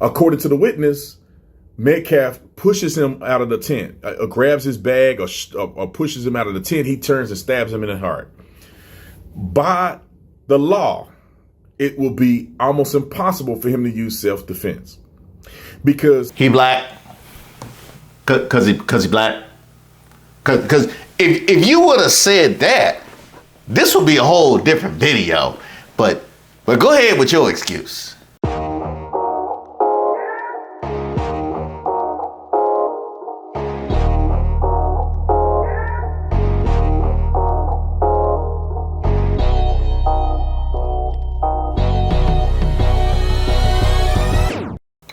According to the witness, Metcalf pushes him out of the tent, grabs his bag or pushes him out of the tent. He turns and stabs him in the heart. By the law, it will be almost impossible for him to use self-defense because he black. Cause he black. Cause if you would have said that, this would be a whole different video. But go ahead with your excuse.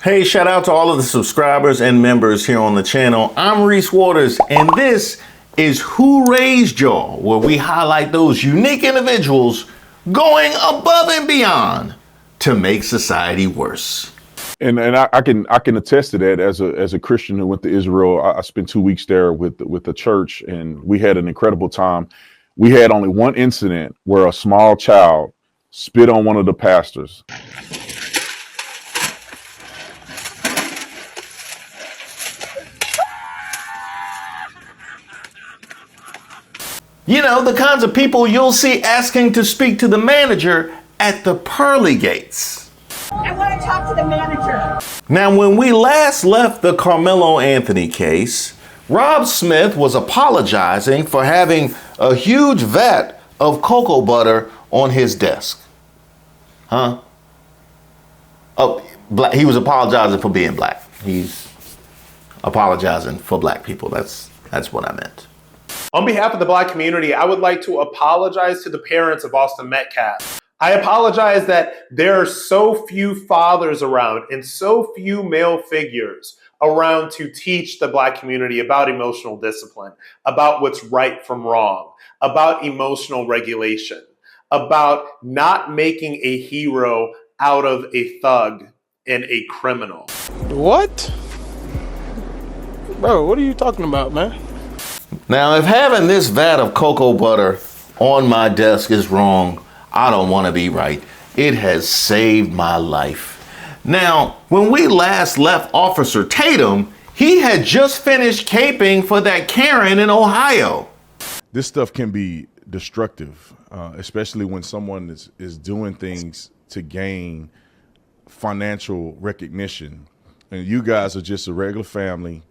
Hey, shout out to all of the subscribers and members here on the channel. I'm Reese Waters, and this is Who Raised Y'all, where we highlight those unique individuals going above and beyond to make society worse. And I can attest to that as a Christian who went to Israel. I spent 2 weeks there with the church, and we had an incredible time. We had only one incident where a small child spit on one of the pastors. You know, the kinds of people you'll see asking to speak to the manager at the pearly gates. I want to talk to the manager. Now, when we last left the Karmelo Anthony case, Rob Smith was apologizing for having a huge vat of cocoa butter on his desk. Huh? Oh, he was apologizing for being black. He's apologizing for black people. That's what I meant. On behalf of the Black community, I would like to apologize to the parents of Austin Metcalf. I apologize that there are so few fathers around and so few male figures around to teach the Black community about emotional discipline, about what's right from wrong, about emotional regulation, about not making a hero out of a thug and a criminal. What? Bro, what are you talking about, man? Now, if having this vat of cocoa butter on my desk is wrong, I don't want to be right. It has saved my life. Now, when we last left Officer Tatum, he had just finished caping for that Karen in Ohio. This stuff can be destructive, especially when someone is doing things to gain financial recognition. And you guys are just a regular family,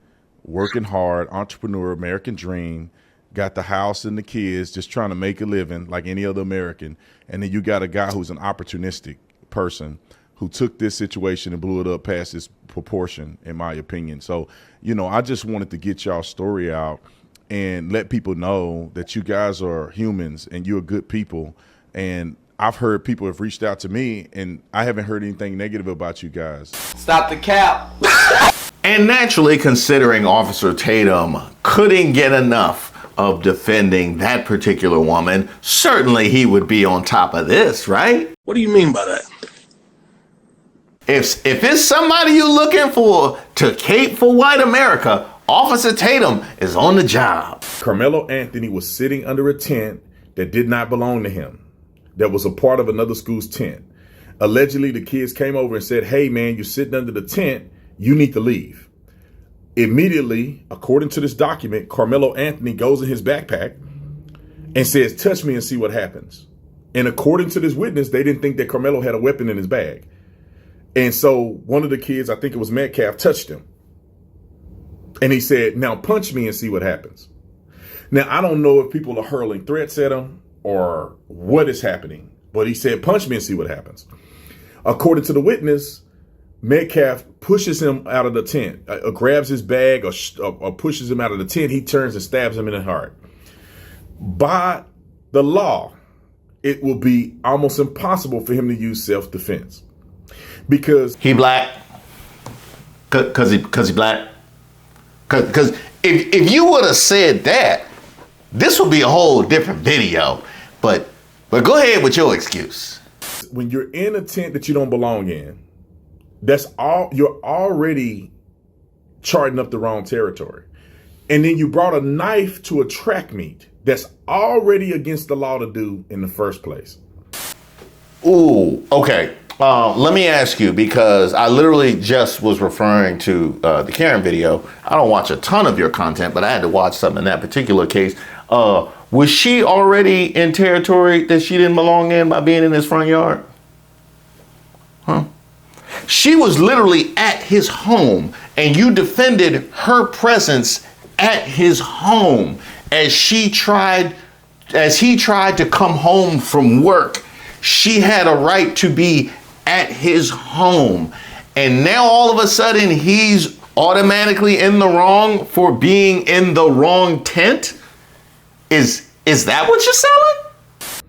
working hard, entrepreneur, American dream, got the house and the kids, just trying to make a living like any other American. And then you got a guy who's an opportunistic person who took this situation and blew it up past its proportion, in my opinion. So, you know, I just wanted to get y'all's story out and let people know that you guys are humans and you're good people. And I've heard people have reached out to me and I haven't heard anything negative about you guys. Stop the cap. And naturally, considering Officer Tatum couldn't get enough of defending that particular woman, certainly he would be on top of this, right? What do you mean by that? If it's somebody you're looking for to cape for white America, Officer Tatum is on the job. Karmelo Anthony was sitting under a tent that did not belong to him, that was a part of another school's tent. Allegedly, the kids came over and said, "Hey, man, you're sitting under the tent. You need to leave." Immediately, according to this document, Karmelo Anthony goes in his backpack and says, "Touch me and see what happens." And according to this witness, they didn't think that Karmelo had a weapon in his bag. And so one of the kids, I think it was Metcalf, touched him. And he said, "Now punch me and see what happens." Now, I don't know if people are hurling threats at him or what is happening, but he said, "Punch me and see what happens." According to the witness, Metcalf pushes him out of the tent, grabs his bag or pushes him out of the tent. He turns and stabs him in the heart. By the law, it will be almost impossible for him to use self-defense because he black. Cause he black. Cause if you would have said that, this would be a whole different video. But go ahead with your excuse. When you're in a tent that you don't belong in, that's all, you're already charting up the wrong territory. And then you brought a knife to a track meet that's already against the law to do in the first place. Ooh, okay. Let me ask you, because I literally just was referring to the Karen video. I don't watch a ton of your content, but I had to watch something in that particular case. Was she already in territory that she didn't belong in by being in his front yard? Huh? She was literally at his home, and you defended her presence at his home as he tried to come home from work. She had a right to be at his home. And now all of a sudden he's automatically in the wrong for being in the wrong tent? Is that what you're selling?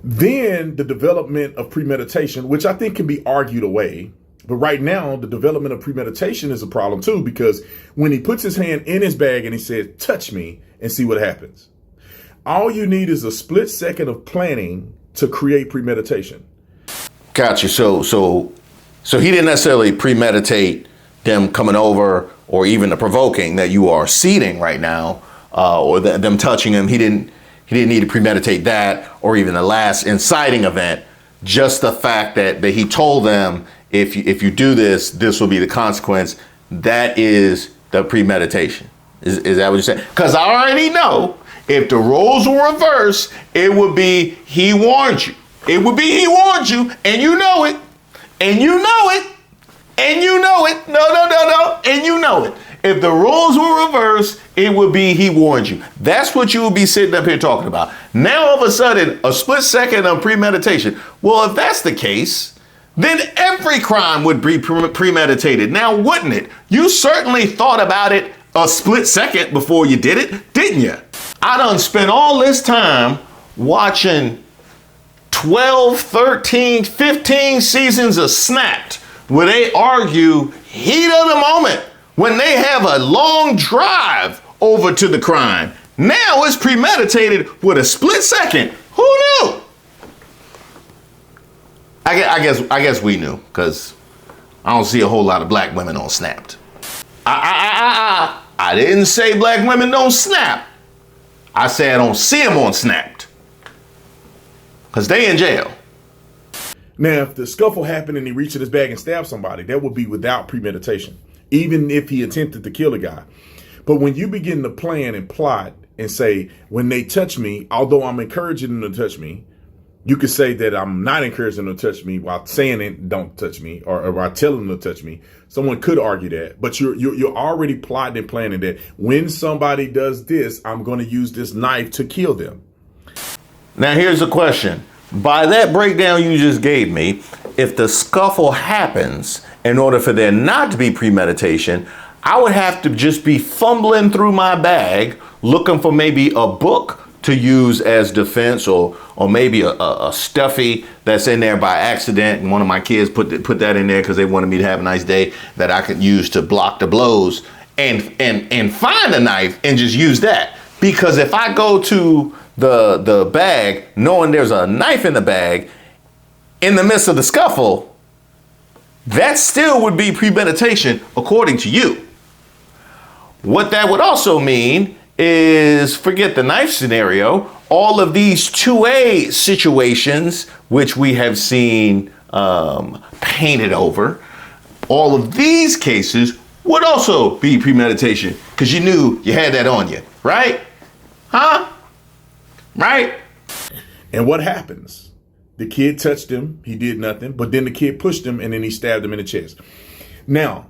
Then the development of premeditation, which I think can be argued away. But right now, the development of premeditation is a problem too, because when he puts his hand in his bag and he says, touch me and see what happens. All you need is a split second of planning to create premeditation. Gotcha. So he didn't necessarily premeditate them coming over or even the provoking that you are seeding right now, or them touching him. He didn't need to premeditate that, or even the last inciting event. Just the fact that he told them, if you do this, this will be the consequence. That is the premeditation. Is that what you're saying? Because I already know if the roles were reversed, it would be he warned you. It would be he warned you, and you know it, and you know it, and you know it. No, and you know it. If the roles were reversed, it would be he warned you. That's what you would be sitting up here talking about. Now, all of a sudden, a split second of premeditation. Well, if that's the case, then every crime would be premeditated. Now, wouldn't it? You certainly thought about it a split second before you did it, didn't you? I done spent all this time watching 12, 13, 15 seasons of Snapped, where they argue heat of the moment when they have a long drive over to the crime. Now it's premeditated with a split second. Who knew? I guess we knew, because I don't see a whole lot of black women on Snapped. I didn't say black women don't snap. I said I don't see them on Snapped, because they in jail. Now, if the scuffle happened and he reached in his bag and stabbed somebody, that would be without premeditation, even if he attempted to kill a guy. But when you begin to plan and plot and say, when they touch me, although I'm encouraging them to touch me, you could say that I'm not encouraging them to touch me while saying it, don't touch me, or while telling them to touch me. Someone could argue that, but you're already plotting and planning that when somebody does this, I'm going to use this knife to kill them. Now, here's the question. By that breakdown you just gave me, if the scuffle happens, in order for there not to be premeditation, I would have to just be fumbling through my bag, looking for maybe a book to use as defense, or maybe a stuffy that's in there by accident, and one of my kids put that in there because they wanted me to have a nice day, that I could use to block the blows, and find a knife and just use that. Because if I go to the bag knowing there's a knife in the bag in the midst of the scuffle, that still would be premeditation according to you. What that would also mean is, forget the knife scenario, all of these 2A situations, which we have seen painted over, all of these cases would also be premeditation, because you knew you had that on you, right? Huh? Right? And what happens? The kid touched him. He did nothing. But then the kid pushed him, and then he stabbed him in the chest. Now,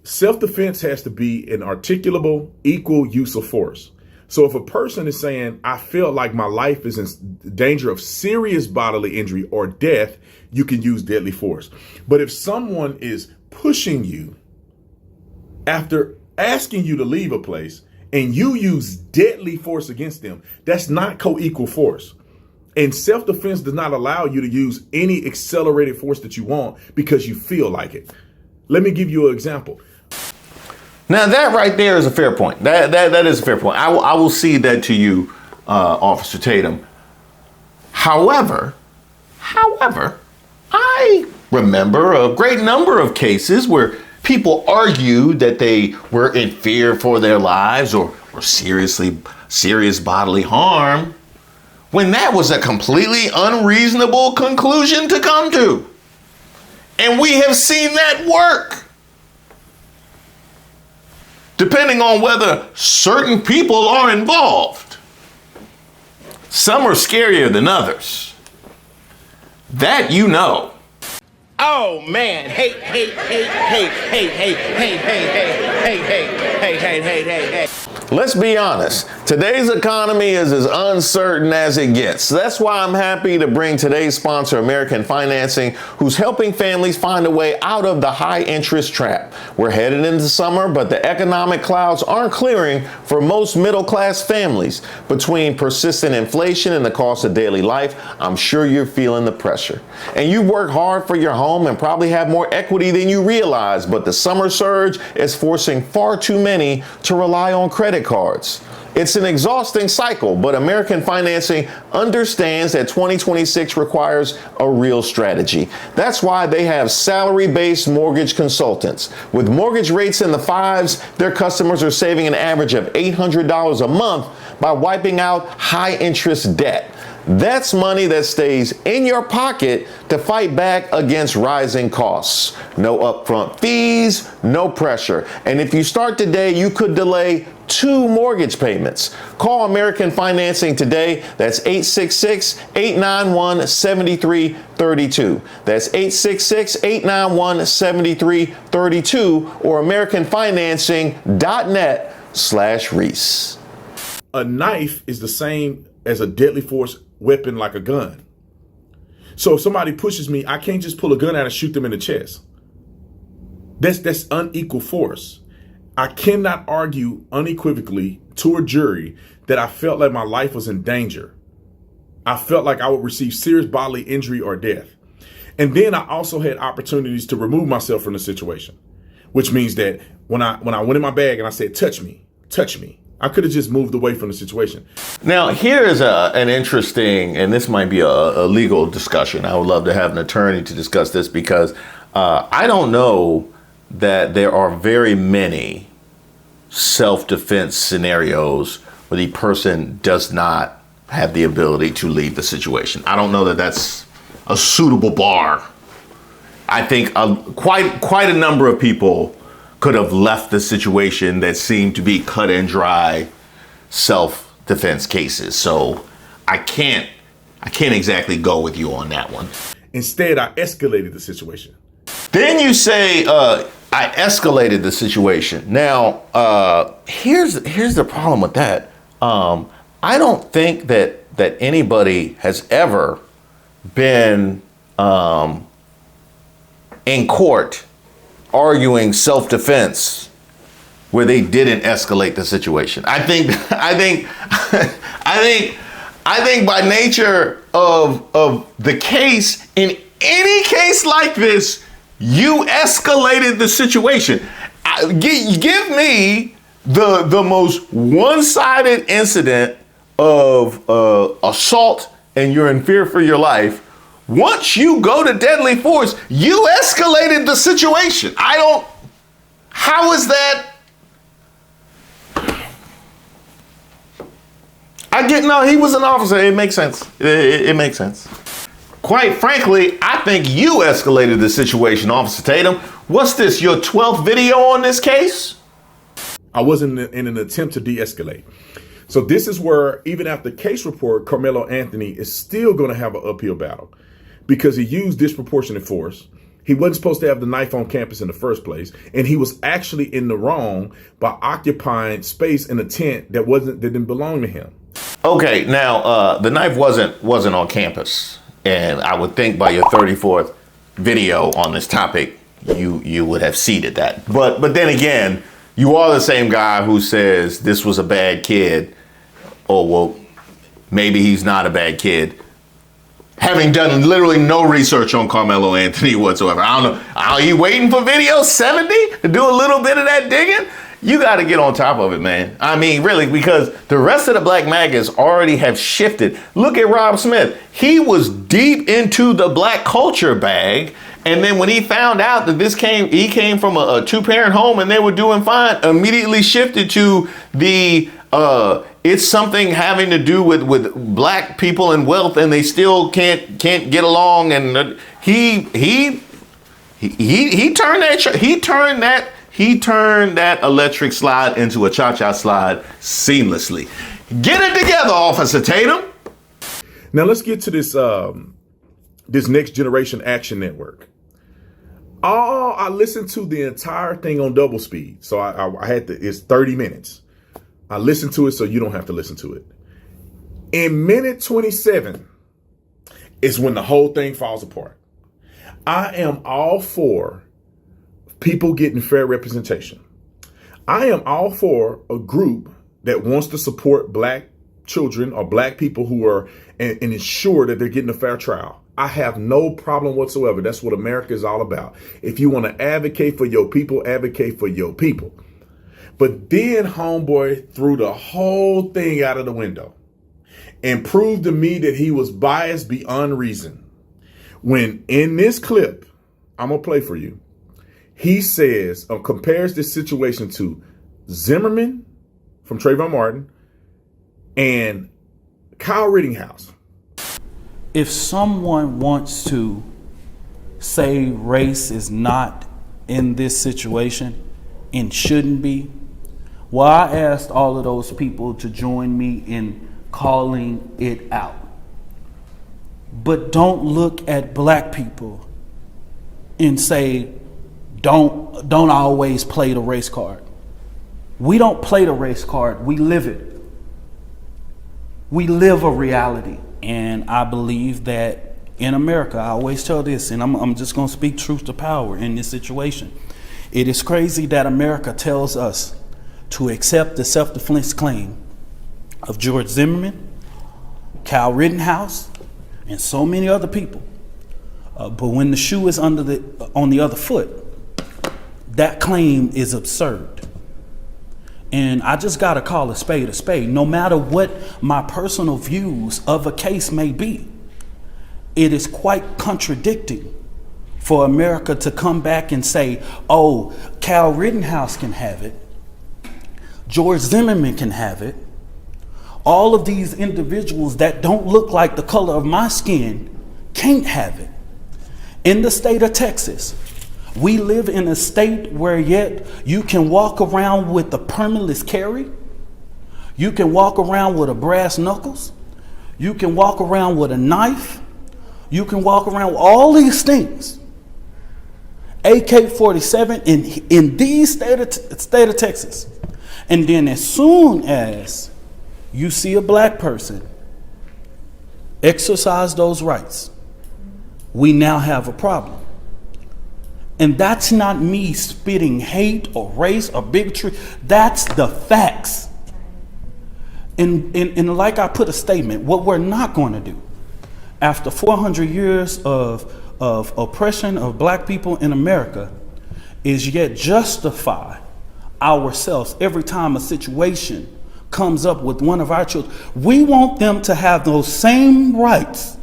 self-defense has to be an articulable, equal use of force. So if a person is saying, I feel like my life is in danger of serious bodily injury or death, you can use deadly force. But if someone is pushing you after asking you to leave a place, and you use deadly force against them, that's not co-equal force. And self-defense does not allow you to use any accelerated force that you want because you feel like it. Let me give you an example. Now that right there is a fair point. That is a fair point. I will cede that to you, Officer Tatum. However, I remember a great number of cases where people argued that they were in fear for their lives or serious bodily harm, when that was a completely unreasonable conclusion to come to. And we have seen that work. Depending on whether certain people are involved. Some are scarier than others. That you know. Oh man, hey. Let's be honest. Today's economy is as uncertain as it gets. That's why I'm happy to bring today's sponsor, American Financing, who's helping families find a way out of the high interest trap. We're headed into summer, but the economic clouds aren't clearing for most middle class families. Between persistent inflation and the cost of daily life, I'm sure you're feeling the pressure. And you work hard for your home and probably have more equity than you realize, but the summer surge is forcing far too many to rely on credit cards. It's an exhausting cycle, but American Financing understands that 2026 requires a real strategy. That's why they have salary-based mortgage consultants. With mortgage rates in the fives, their customers are saving an average of $800 a month by wiping out high-interest debt. That's money that stays in your pocket to fight back against rising costs. No upfront fees, no pressure. And if you start today, you could delay 2 mortgage payments. Call American Financing today. That's 866-891-7332. That's 866-891-7332 or AmericanFinancing.net/Reese. A knife is the same as a deadly force weapon like a gun. So if somebody pushes me, I can't just pull a gun out and shoot them in the chest. That's unequal force. I cannot argue unequivocally to a jury that I felt like my life was in danger. I felt like I would receive serious bodily injury or death. And then I also had opportunities to remove myself from the situation, which means that when I went in my bag and I said, touch me, I could have just moved away from the situation. Now, here is an interesting, and this might be a legal discussion. I would love to have an attorney to discuss this because I don't know that there are very many self-defense scenarios where the person does not have the ability to leave the situation. I don't know that that's a suitable bar. I think quite a number of people could have left the situation that seemed to be cut and dry self-defense cases. So I can't exactly go with you on that one. Instead, I escalated the situation. Then you say, I escalated the situation. Now, here's the problem with that. I don't think that anybody has ever been in court arguing self-defense where they didn't escalate the situation. I think by nature of the case, in any case like this, you escalated the situation. Give me the most one-sided incident of assault and you're in fear for your life. Once you go to deadly force, you escalated the situation. How is that? No, he was an officer. It makes sense. It makes sense. Quite frankly, I think you escalated the situation, Officer Tatum. What's this, your 12th video on this case? I wasn't in an attempt to de-escalate. So this is where, even after the case report, Karmelo Anthony is still going to have an uphill battle because he used disproportionate force. He wasn't supposed to have the knife on campus in the first place. And he was actually in the wrong by occupying space in a tent that didn't belong to him. Okay, now the knife wasn't on campus. And I would think by your 34th video on this topic, you would have seeded that. But then again, you are the same guy who says this was a bad kid. Oh, well, maybe he's not a bad kid. Having done literally no research on Karmelo Anthony whatsoever. I don't know. Are you waiting for video 70 to do a little bit of that digging? You got to get on top of it, man. I mean, really, because the rest of the Black Magas already have shifted. Look at Rob Smith. He was deep into the black culture bag. And then when he found out that he came from a 2-parent home and they were doing fine, immediately shifted to the, it's something having to do with black people and wealth and they still can't get along. And he He turned that electric slide into a cha-cha slide seamlessly. Get it together, Officer Tatum. Now let's get to this this Next Generation Action Network. I listened to the entire thing on double speed, so I had to. It's 30 minutes. I listened to it so you don't have to listen to it. In minute 27 is when the whole thing falls apart. I am all for people getting fair representation. I am all for a group that wants to support black children or black people who are and ensure that they're getting a fair trial. I have no problem whatsoever. That's what America is all about. If you want to advocate for your people, advocate for your people. But then homeboy threw the whole thing out of the window and proved to me that he was biased beyond reason. When in this clip, I'm going to play for you, he says, compares this situation to Zimmerman from Trayvon Martin and Kyle Rittenhouse. If someone wants to say race is not in this situation and shouldn't be, well, I asked all of those people to join me in calling it out. But don't look at black people and say, don't always play the race card. We don't play the race card, we live it. We live a reality. And I believe that in America, I always tell this, and I'm just gonna speak truth to power in this situation. It is crazy that America tells us to accept the self-defense claim of George Zimmerman, Kyle Rittenhouse, and so many other people. But when the shoe is on the other foot, that claim is absurd. And I just gotta call a spade, no matter what my personal views of a case may be. It is quite contradicting for America to come back and say, oh, Kyle Rittenhouse can have it, George Zimmerman can have it. All of these individuals that don't look like the color of my skin can't have it. In the state of Texas, we live in a state where yet you can walk around with a permitless carry. You can walk around with a brass knuckles. You can walk around with a knife. You can walk around with all these things. AK-47 in the state of Texas. And then as soon as you see a black person exercise those rights, we now have a problem. And that's not me spitting hate or race or bigotry. That's the facts. And like I put a statement, what we're not going to do after 400 years of oppression of black people in America is yet justify ourselves every time a situation comes up with one of our children. We want them to have those same rights.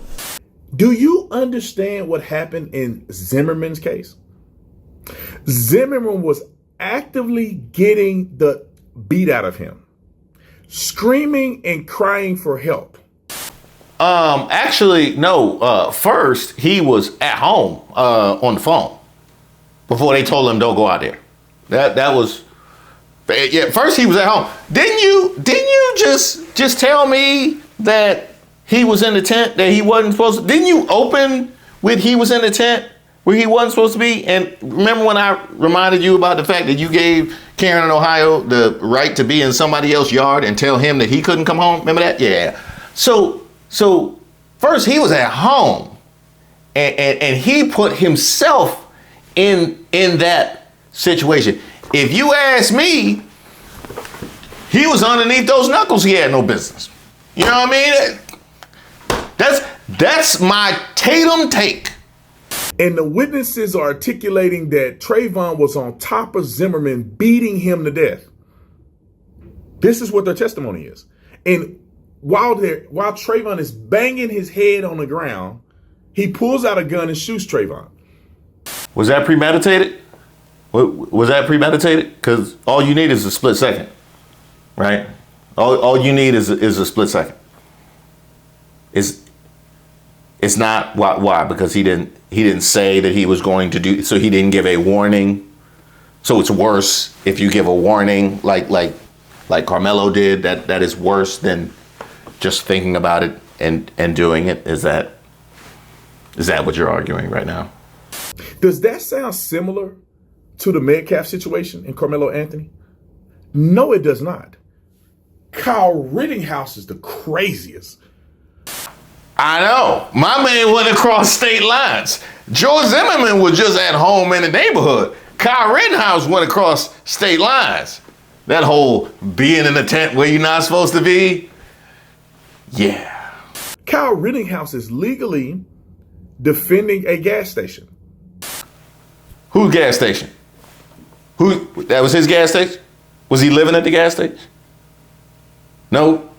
Do you understand what happened in Zimmerman's case? Zimmerman was actively getting the beat out of him, screaming and crying for help. Actually, no. First, he was at home on the phone before they told him don't go out there. That was, yeah. First, he was at home. Didn't you just tell me that he was in the tent that he wasn't supposed to? Didn't you open with he was in the tent where he wasn't supposed to be? And remember when I reminded you about the fact that you gave Karen in Ohio the right to be in somebody else's yard and tell him that he couldn't come home? Remember that? Yeah. So first he was at home and he put himself in that situation. If you ask me, he was underneath those knuckles. He had no business. You know what I mean? That's my Tatum take. And the witnesses are articulating that Trayvon was on top of Zimmerman, beating him to death. This is what their testimony is. And while Trayvon is banging his head on the ground, he pulls out a gun and shoots Trayvon. Was that premeditated? Was that premeditated? Because all you need is a split second, right? All you need is a split second. It's not. Why? Because he didn't say that he was going to do. So he didn't give a warning. So it's worse if you give a warning, like Karmelo did. That is worse than just thinking about it and doing it. Is that what you're arguing right now? Does that sound similar to the Metcalf situation in Karmelo Anthony? No, it does not. Kyle Rittenhouse is the craziest. I know. My man went across state lines. George Zimmerman was just at home in the neighborhood. Kyle Rittenhouse went across state lines. That whole being in a tent where you're not supposed to be. Yeah. Kyle Rittenhouse is legally defending a gas station. Whose gas station? That was his gas station? Was he living at the gas station? No.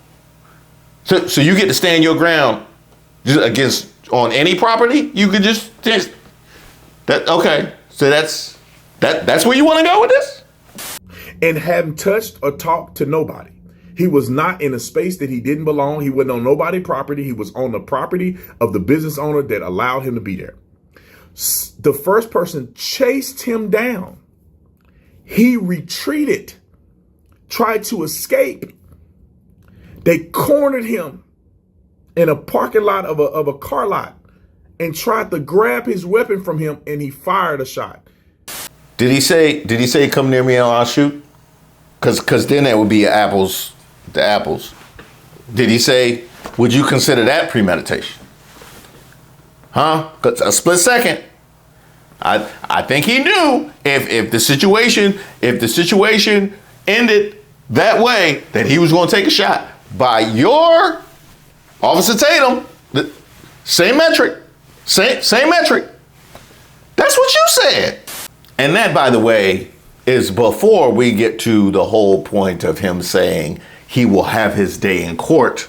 So you get to stand your ground just against on any property? You could just that. Okay. So that's where you want to go with this? And hadn't touched or talked to nobody. He was not in a space that he didn't belong. He wasn't on nobody's property. He was on the property of the business owner that allowed him to be there. The first person chased him down. He retreated, tried to escape. They cornered him in a parking lot of a car lot and tried to grab his weapon from him, and he fired a shot. Did he say come near me and I'll shoot? Cause then that would be the apples. Did he say, would you consider that premeditation? Huh? 'Cause a split second. I think he knew if the situation ended that way, that he was going to take a shot. By your Officer Tatum, same metric. That's what you said. And that, by the way, is before we get to the whole point of him saying he will have his day in court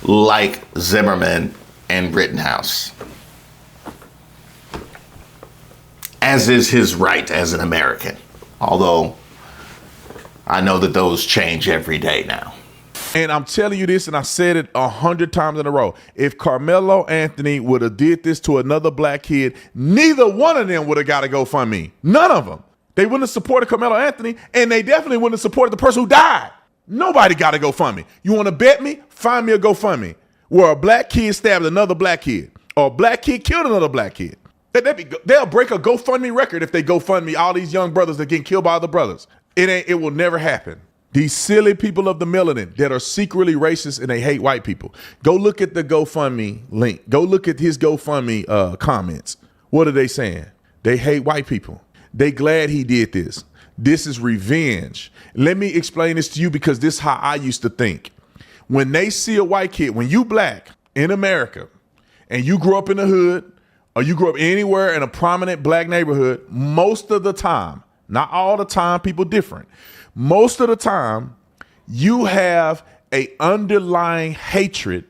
like Zimmerman and Rittenhouse. As is his right as an American. Although I know that those change every day now. And I'm telling you this, and I said it 100 times in a row. If Karmelo Anthony would have did this to another black kid, neither one of them would have got a GoFundMe. None of them. They wouldn't have supported Karmelo Anthony, and they definitely wouldn't have supported the person who died. Nobody got a GoFundMe. You want to bet me? Find me a GoFundMe where a black kid stabbed another black kid, or a black kid killed another black kid. They'll break a GoFundMe record if they GoFundMe all these young brothers that get killed by other brothers. It will never happen. These silly people of the melanin that are secretly racist and they hate white people. Go look at the GoFundMe link. Go look at his GoFundMe comments. What are they saying? They hate white people. They glad he did this. This is revenge. Let me explain this to you because this is how I used to think. When they see a white kid, when you black in America and you grew up in the hood or you grew up anywhere in a prominent black neighborhood, most of the time, not all the time, people different. Most of the time, you have a underlying hatred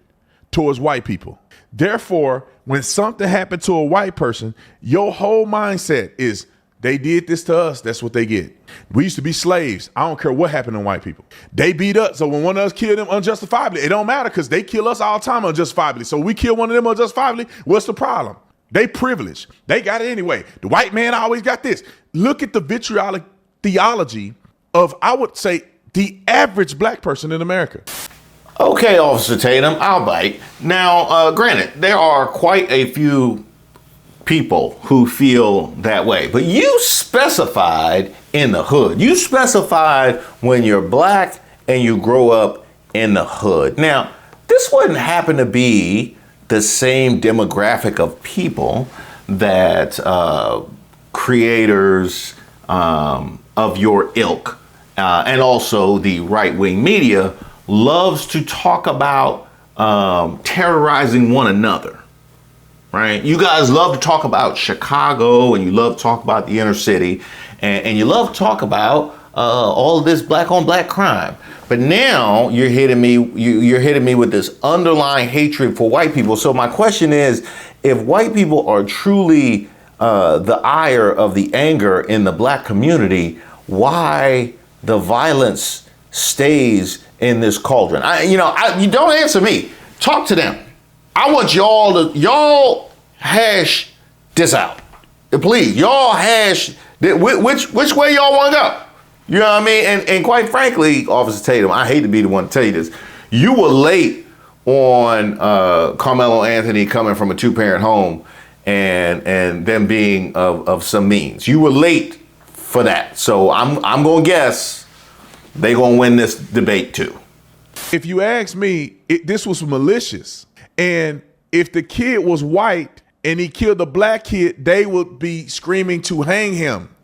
towards white people. Therefore, when something happened to a white person, your whole mindset is they did this to us. That's what they get. We used to be slaves. I don't care what happened to white people. They beat us. So when one of us killed them unjustifiably, it don't matter because they kill us all the time unjustifiably. So we kill one of them unjustifiably. What's the problem? They privileged. They got it anyway. The white man always got this. Look at the vitriolic theology of, I would say, the average black person in America. Okay, Officer Tatum, I'll bite. Now, granted, there are quite a few people who feel that way, but you specified in the hood. You specified when you're black and you grow up in the hood. Now, this wouldn't happen to be the same demographic of people that creators of your ilk and also the right-wing media loves to talk about terrorizing one another, right? You guys love to talk about Chicago and you love to talk about the inner city and you love to talk about all of this black on black crime. But now you're hitting me with this underlying hatred for white people. So my question is, if white people are truly the ire of the anger in the black community, why the violence stays in this cauldron? You don't answer me. Talk to them. I want y'all hash this out. Please, y'all hash which way y'all want to go. You know what I mean? And quite frankly, Officer Tatum, I hate to be the one to tell you this. You were late on Karmelo Anthony coming from a 2-parent home and them being of some means. You were late for that. So I'm gonna guess they gonna win this debate too. If you ask me, this was malicious. And if the kid was white and he killed a black kid, they would be screaming to hang him.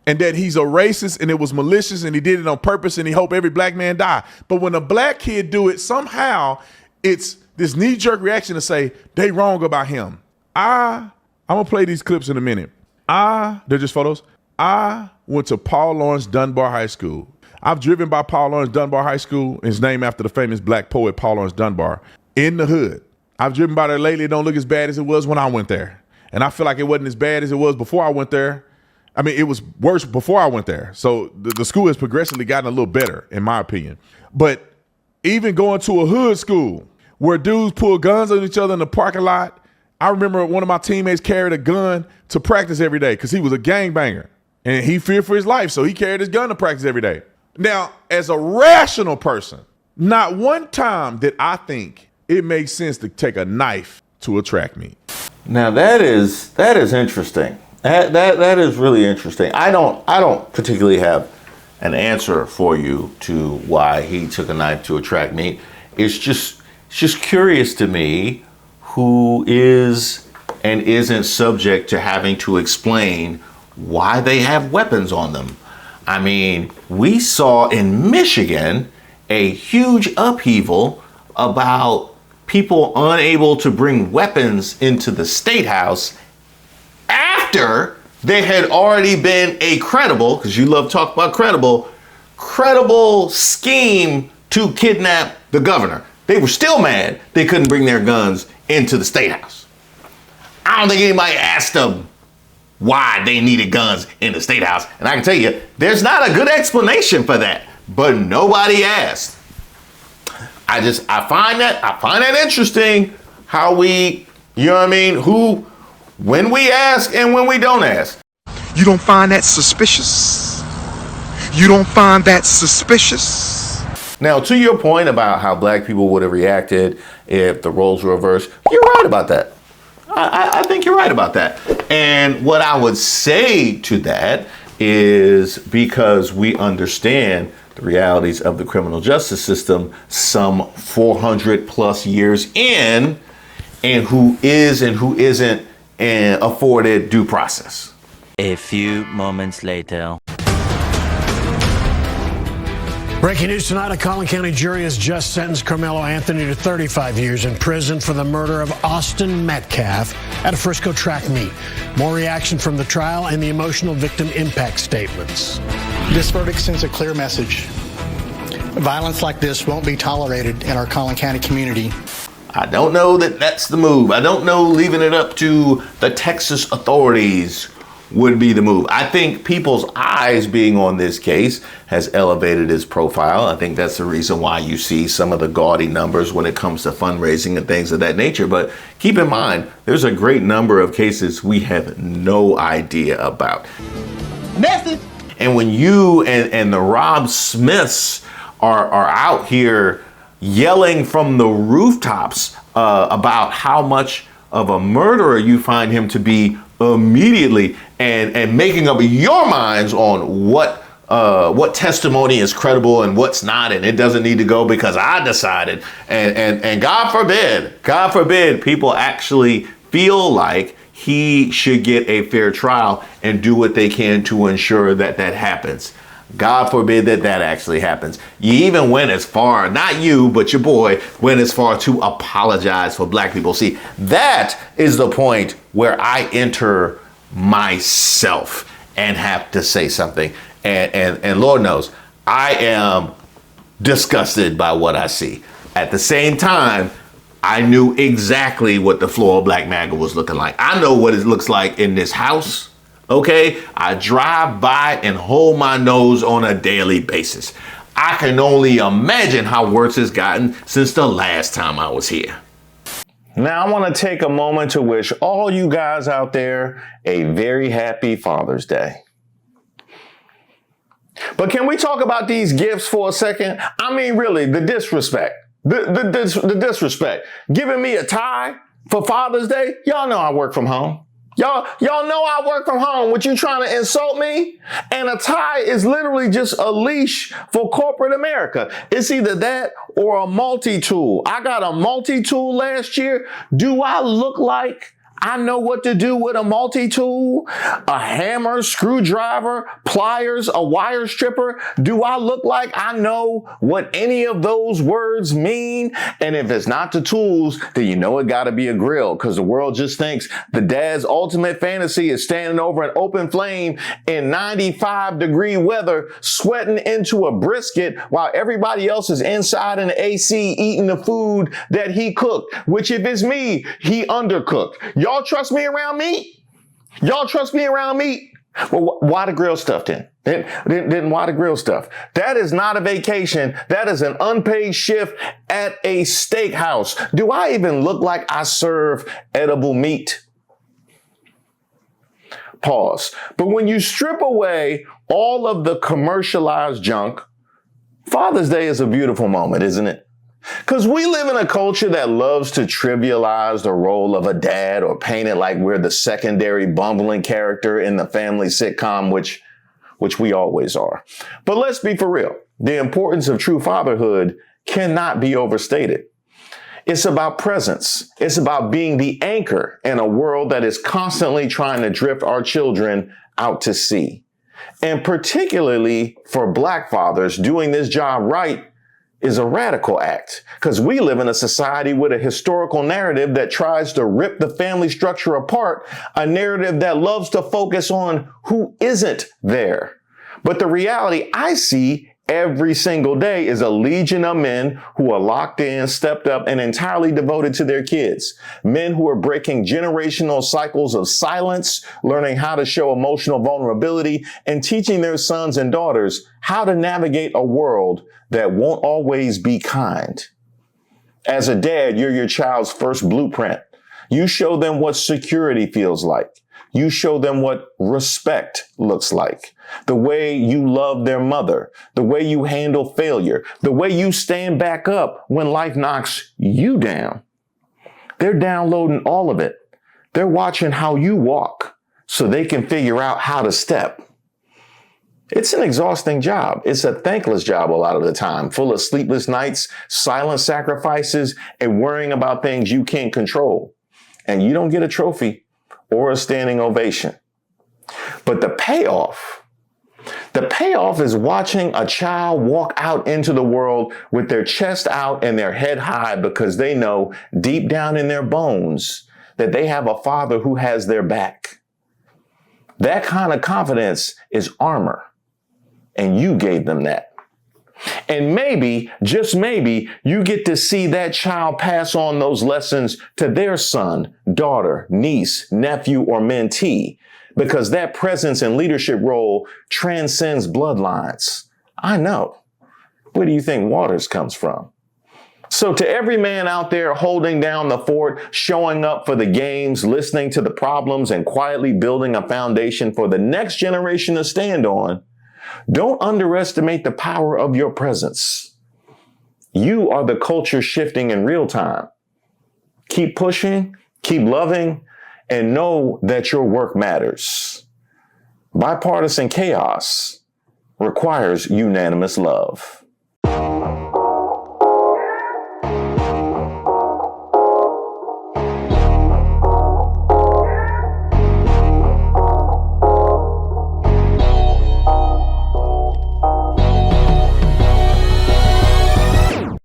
And that he's a racist and it was malicious and he did it on purpose and he hoped every black man die. But when a black kid do it, somehow it's this knee-jerk reaction to say they wrong about him. I'm gonna play these clips in a minute. They're just photos. I went to Paul Laurence Dunbar High School. I've driven by Paul Laurence Dunbar High School. It's named after the famous black poet Paul Laurence Dunbar. In the hood. I've driven by there lately. It don't look as bad as it was when I went there. And I feel like it wasn't as bad as it was before I went there. I mean, it was worse before I went there. So the school has progressively gotten a little better, in my opinion. But even going to a hood school where dudes pull guns on each other in the parking lot. I remember one of my teammates carried a gun to practice every day because he was a gangbanger. And he feared for his life, so he carried his gun to practice every day. Now, as a rational person, not one time did I think it makes sense to take a knife to a track meet. Now that is interesting. That is really interesting. I don't particularly have an answer for you to why he took a knife to a track meet. It's just curious to me who is and isn't subject to having to explain why they have weapons on them. I mean, we saw in Michigan a huge upheaval about people unable to bring weapons into the state house after there had already been a credible, because you love talk about credible scheme to kidnap the governor. They were still mad they couldn't bring their guns into the state house. I don't think anybody asked them why they needed guns in the state house. And I can tell you, there's not a good explanation for that, but nobody asked. I find that interesting how we, you know what I mean, when we ask and when we don't ask. You don't find that suspicious? You don't find that suspicious? Now, to your point about how black people would have reacted if the roles were reversed, you're right about that. I think you're right about that. And what I would say to that is because we understand the realities of the criminal justice system some 400 plus years in, and who is and who isn't afforded due process. A few moments later. Breaking news tonight, a Collin County jury has just sentenced Karmelo Anthony to 35 years in prison for the murder of Austin Metcalf at a Frisco track meet. More reaction from the trial and the emotional victim impact statements. This verdict sends a clear message. Violence like this won't be tolerated in our Collin County community. I don't know that that's the move. I don't know leaving it up to the Texas authorities would be the move. I think people's eyes being on this case has elevated his profile. I think that's the reason why you see some of the gaudy numbers when it comes to fundraising and things of that nature. But keep in mind, there's a great number of cases we have no idea about. Message. And when you and the Rob Smiths are out here yelling from the rooftops about how much of a murderer you find him to be immediately, and making up your minds on what testimony is credible and what's not, and it doesn't need to go because I decided, and God forbid people actually feel like he should get a fair trial and do what they can to ensure that happens. God forbid that actually happens. You even went as far, not you, but your boy, went as far to apologize for black people. See, that is the point where I enter myself and have to say something. And Lord knows, I am disgusted by what I see. At the same time, I knew exactly what the floor of Black Maga was looking like. I know what it looks like in this house. Okay, I drive by and hold my nose on a daily basis. I can only imagine how worse it's gotten since the last time I was here. Now, I want to take a moment to wish all you guys out there a very happy Father's Day. But can we talk about these gifts for a second? I mean, really, the disrespect. The disrespect. Giving me a tie for Father's Day? Y'all know I work from home. Y'all know I work from home. What, you trying to insult me? And a tie is literally just a leash for corporate America. It's either that or a multi-tool. I got a multi-tool last year. Do I look like I know what to do with a multi-tool? A hammer, screwdriver, pliers, a wire stripper? Do I look like I know what any of those words mean? And if it's not the tools, then you know it gotta be a grill, because the world just thinks the dad's ultimate fantasy is standing over an open flame in 95-degree weather, sweating into a brisket while everybody else is inside in the AC eating the food that he cooked, which if it's me, he undercooked. Y'all trust me around meat? Y'all trust me around meat? Well, why the grill stuff then? Then why the grill stuff? That is not a vacation. That is an unpaid shift at a steakhouse. Do I even look like I serve edible meat? Pause. But when you strip away all of the commercialized junk, Father's Day is a beautiful moment, isn't it? Because we live in a culture that loves to trivialize the role of a dad or paint it like we're the secondary bumbling character in the family sitcom, which we always are. But let's be for real. The importance of true fatherhood cannot be overstated. It's about presence. It's about being the anchor in a world that is constantly trying to drift our children out to sea. And particularly for Black fathers, doing this job right is a radical act, because we live in a society with a historical narrative that tries to rip the family structure apart, a narrative that loves to focus on who isn't there. But the reality I see every single day is a legion of men who are locked in, stepped up, and entirely devoted to their kids. Men who are breaking generational cycles of silence, learning how to show emotional vulnerability, and teaching their sons and daughters how to navigate a world that won't always be kind. As a dad, you're your child's first blueprint. You show them what security feels like. You show them what respect looks like. The way you love their mother, the way you handle failure, the way you stand back up when life knocks you down. They're downloading all of it. They're watching how you walk so they can figure out how to step. It's an exhausting job. It's a thankless job a lot of the time, full of sleepless nights, silent sacrifices, and worrying about things you can't control. And you don't get a trophy or a standing ovation. But the payoff is watching a child walk out into the world with their chest out and their head high, because they know deep down in their bones that they have a father who has their back. That kind of confidence is armor, and you gave them that. And maybe, just maybe, you get to see that child pass on those lessons to their son, daughter, niece, nephew, or mentee, because that presence and leadership role transcends bloodlines. I know. Where do you think Waters comes from? So to every man out there holding down the fort, showing up for the games, listening to the problems, and quietly building a foundation for the next generation to stand on, don't underestimate the power of your presence. You are the culture shifting in real time. Keep pushing, keep loving, and know that your work matters. Bipartisan chaos requires unanimous love.